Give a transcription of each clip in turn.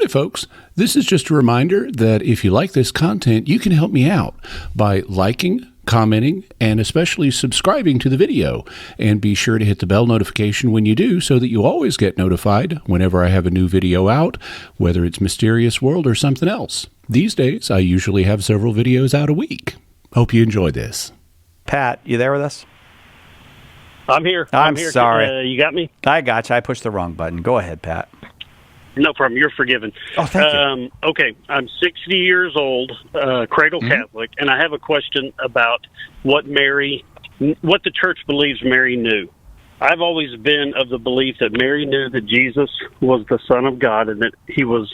Hi, folks. This is just a reminder that if you like this content, you can help me out by liking, commenting, and especially subscribing to the video. And be sure to hit the bell notification when you do so that you always get notified whenever I have a new video out, whether it's Mysterious World or something else. These days, I usually have several videos out a week. Hope you enjoy this. Pat, you there with us? I'm here. I'm here. sorry. You got me? I got you. I pushed the wrong button. Go ahead, Pat. No problem. You're forgiven. Oh, thank you. Okay. I'm 60 years old, cradle Catholic, and I have a question about what the church believes Mary knew. I've always been of the belief that Mary knew that Jesus was the Son of God and that he was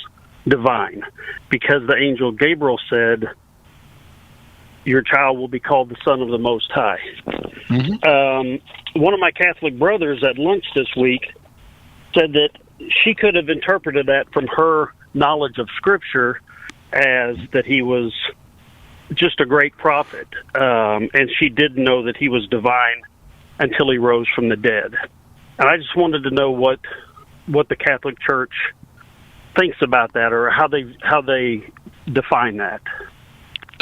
divine, because the angel Gabriel said, "Your child will be called the Son of the Most High." One of my Catholic brothers at lunch this week said that she could have interpreted that from her knowledge of Scripture as that he was just a great prophet, and she didn't know that he was divine until he rose from the dead. And I just wanted to know what the Catholic Church thinks about that, or how they define that.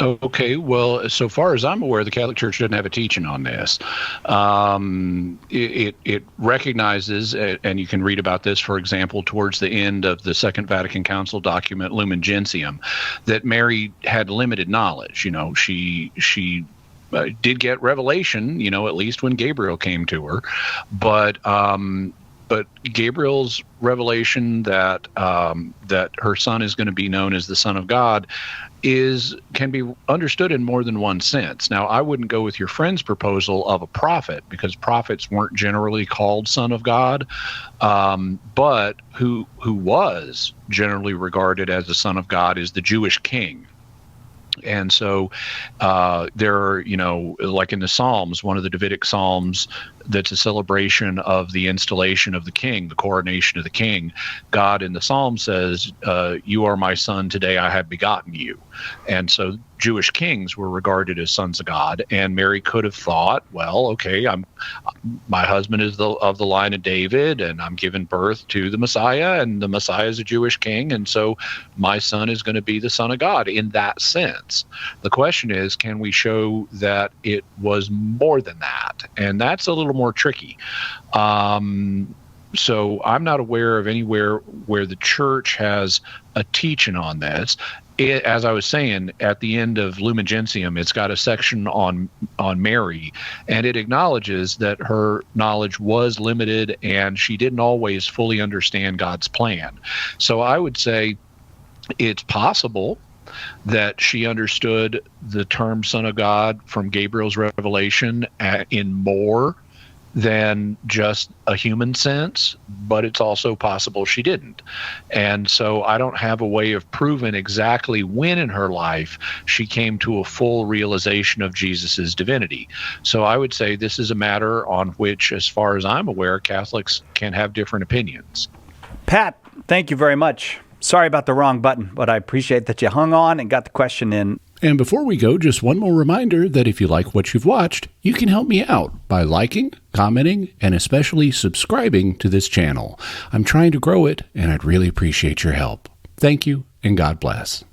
Okay, well, so far as I'm aware, the Catholic Church doesn't have a teaching on this. It recognizes, and you can read about this, for example, towards the end of the Second Vatican Council document, Lumen Gentium, that Mary had limited knowledge. You know, she did get revelation, you know, at least when Gabriel came to her, but Gabriel's revelation that her son is going to be known as the Son of God can be understood in more than one sense. Now, I wouldn't go with your friend's proposal of a prophet, because prophets weren't generally called Son of God, but who was generally regarded as the Son of God is the Jewish king. And so there are, you know, like in the Psalms, one of the Davidic Psalms that's a celebration of the installation of the king, the coronation of the king. God in the Psalm says, "You are my son, today I have begotten you." And so Jewish kings were regarded as sons of God, and Mary could have thought, well, okay, my husband is of the line of David, and I'm giving birth to the Messiah, and the Messiah is a Jewish king, and so my son is going to be the Son of God in that sense. The question is, can we show that it was more than that? And that's a little more tricky. So I'm not aware of anywhere where the church has a teaching on this. As I was saying, at the end of Lumen Gentium, it's got a section on Mary, and it acknowledges that her knowledge was limited and she didn't always fully understand God's plan. So I would say it's possible that she understood the term Son of God from Gabriel's revelation in more than just a human sense, but it's also possible she didn't. And so I don't have a way of proving exactly when in her life she came to a full realization of Jesus's divinity. So I would say this is a matter on which, as far as I'm aware, Catholics can have different opinions. Pat, thank you very much. Sorry about the wrong button, but I appreciate that you hung on and got the question in. And before we go, just one more reminder that if you like what you've watched, you can help me out by liking, commenting, and especially subscribing to this channel. I'm trying to grow it, and I'd really appreciate your help. Thank you, and God bless.